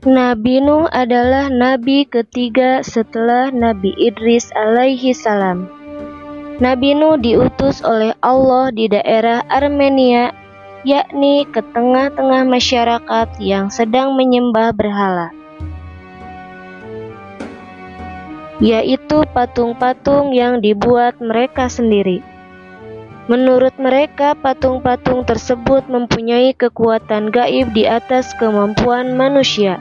Nabi Nuh adalah nabi ketiga setelah Nabi Idris alaihi salam. Nabi Nuh diutus oleh Allah di daerah Armenia, yakni ke tengah-tengah masyarakat yang sedang menyembah berhala, yaitu patung-patung yang dibuat mereka sendiri. Menurut mereka, patung-patung tersebut mempunyai kekuatan gaib di atas kemampuan manusia,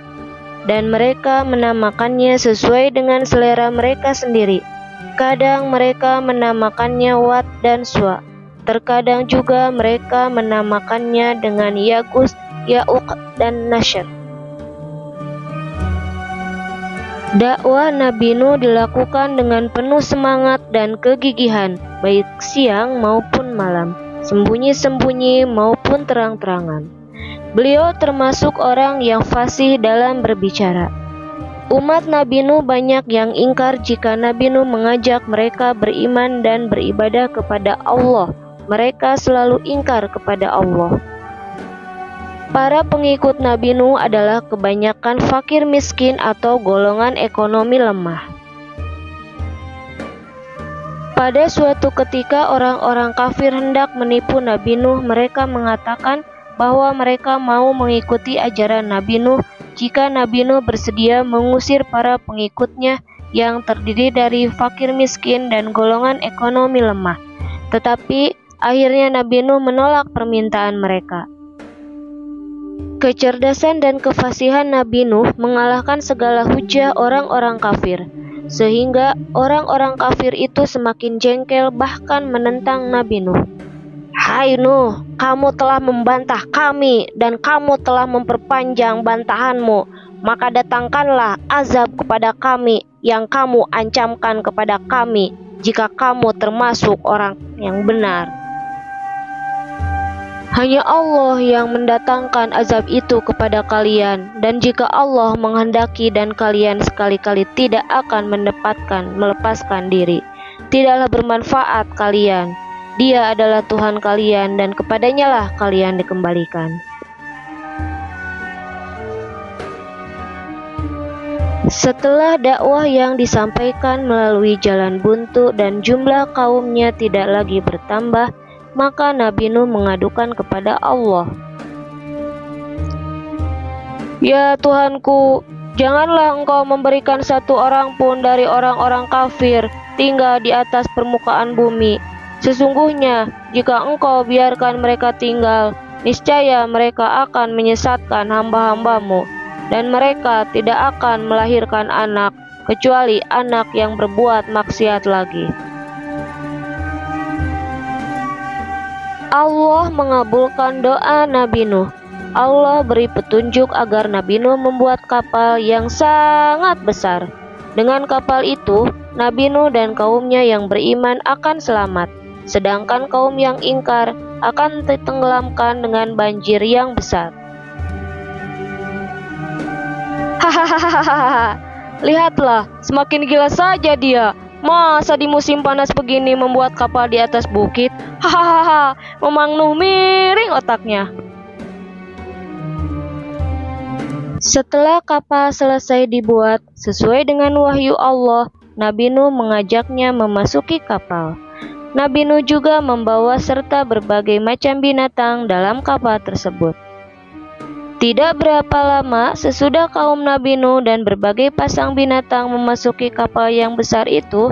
dan mereka menamakannya sesuai dengan selera mereka sendiri. Kadang mereka menamakannya Wat dan Swa. Terkadang juga mereka menamakannya dengan Yagus, Ya'uq, dan Nasr. Dakwah Nabi Nuh dilakukan dengan penuh semangat dan kegigihan, baik siang maupun malam, sembunyi-sembunyi maupun terang-terangan. Beliau termasuk orang yang fasih dalam berbicara. Umat Nabi Nuh banyak yang ingkar jika Nabi Nuh mengajak mereka beriman dan beribadah kepada Allah. Mereka selalu ingkar kepada Allah. Para pengikut Nabi Nuh adalah kebanyakan fakir miskin atau golongan ekonomi lemah. Pada suatu ketika orang-orang kafir hendak menipu Nabi Nuh. Mereka mengatakan bahwa mereka mau mengikuti ajaran Nabi Nuh jika Nabi Nuh bersedia mengusir para pengikutnya yang terdiri dari fakir miskin dan golongan ekonomi lemah. Tetapi akhirnya Nabi Nuh menolak permintaan mereka. Kecerdasan dan kefasihan Nabi Nuh mengalahkan segala hujah orang-orang kafir, sehingga orang-orang kafir itu semakin jengkel bahkan menentang Nabi Nuh. Hai Nuh, kamu telah membantah kami dan kamu telah memperpanjang bantahanmu, maka datangkanlah azab kepada kami yang kamu ancamkan kepada kami jika kamu termasuk orang yang benar. Hanya Allah yang mendatangkan azab itu kepada kalian, dan jika Allah menghendaki dan kalian sekali-kali tidak akan melepaskan diri, tidaklah bermanfaat kalian. Dia adalah Tuhan kalian dan kepadanya lah kalian dikembalikan. Setelah dakwah yang disampaikan melalui jalan buntu dan jumlah kaumnya tidak lagi bertambah, maka Nabi Nuh mengadukan kepada Allah. Ya Tuhanku, janganlah Engkau memberikan satu orang pun dari orang-orang kafir tinggal di atas permukaan bumi. Sesungguhnya jika Engkau biarkan mereka tinggal, niscaya mereka akan menyesatkan hamba-hambamu, dan mereka tidak akan melahirkan anak, kecuali anak yang berbuat maksiat lagi. Allah mengabulkan doa Nabi Nuh. Allah beri petunjuk agar Nabi Nuh membuat kapal yang sangat besar. Dengan kapal itu, Nabi Nuh dan kaumnya yang beriman akan selamat, sedangkan kaum yang ingkar akan ditenggelamkan dengan banjir yang besar. Hahaha, lihatlah, semakin gila saja dia. Masa di musim panas begini membuat kapal di atas bukit? Hahaha, memang Nuh miring otaknya. Setelah kapal selesai dibuat sesuai dengan wahyu Allah, Nabi Nuh mengajaknya memasuki kapal. Nabi Nuh juga membawa serta berbagai macam binatang dalam kapal tersebut. Tidak berapa lama sesudah kaum Nabi Nuh dan berbagai pasang binatang memasuki kapal yang besar itu,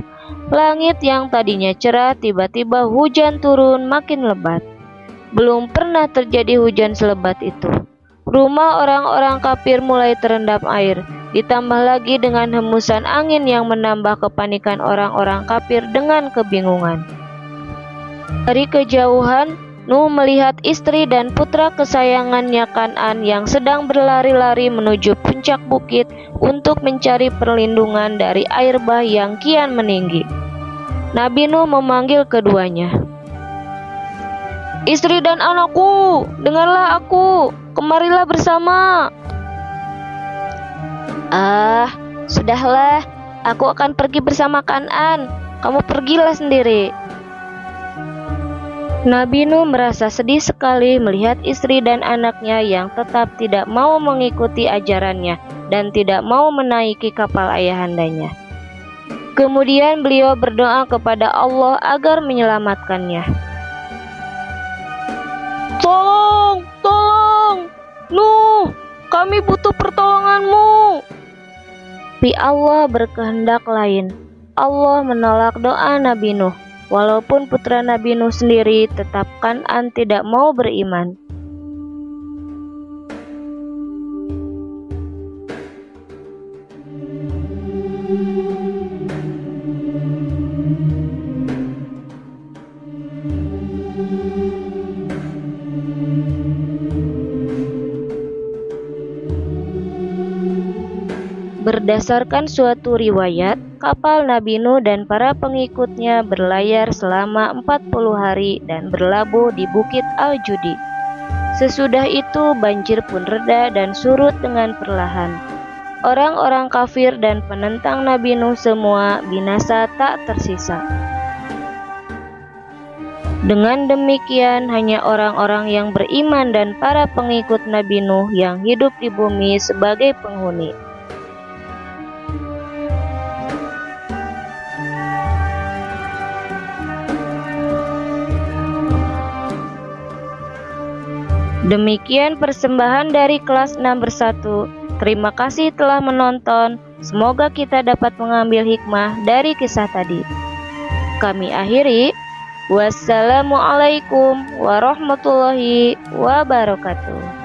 langit yang tadinya cerah tiba-tiba hujan turun makin lebat. Belum pernah terjadi hujan selebat itu. Rumah orang-orang kafir mulai terendam air, ditambah lagi dengan hembusan angin yang menambah kepanikan orang-orang kafir dengan kebingungan. Dari kejauhan, Nuh melihat istri dan putra kesayangannya Kan'an yang sedang berlari-lari menuju puncak bukit untuk mencari perlindungan dari air bah yang kian meninggi. Nabi Nuh memanggil keduanya. Istri dan anakku, dengarlah aku, kemarilah bersama. Sudahlah, aku akan pergi bersama Kan'an, kamu pergilah sendiri. Nabi Nuh merasa sedih sekali melihat istri dan anaknya yang tetap tidak mau mengikuti ajarannya dan tidak mau menaiki kapal ayahandanya. Kemudian beliau berdoa kepada Allah agar menyelamatkannya. Tolong, tolong, Nuh, kami butuh pertolonganmu. Tapi Allah berkehendak lain. Allah menolak doa Nabi Nuh. Walaupun putra Nabi Nuh sendiri tetap Kan'an tidak mau beriman. Berdasarkan suatu riwayat, kapal Nabi Nuh dan para pengikutnya berlayar selama 40 hari dan berlabuh di Bukit Al-Judi. Sesudah itu banjir pun reda dan surut dengan perlahan. Orang-orang kafir dan penentang Nabi Nuh semua binasa tak tersisa. Dengan demikian, hanya orang-orang yang beriman dan para pengikut Nabi Nuh yang hidup di bumi sebagai penghuni. Demikian persembahan dari kelas 6 bersatu. Terima kasih telah menonton. Semoga kita dapat mengambil hikmah dari kisah tadi. Kami akhiri. Wassalamualaikum warahmatullahi wabarakatuh.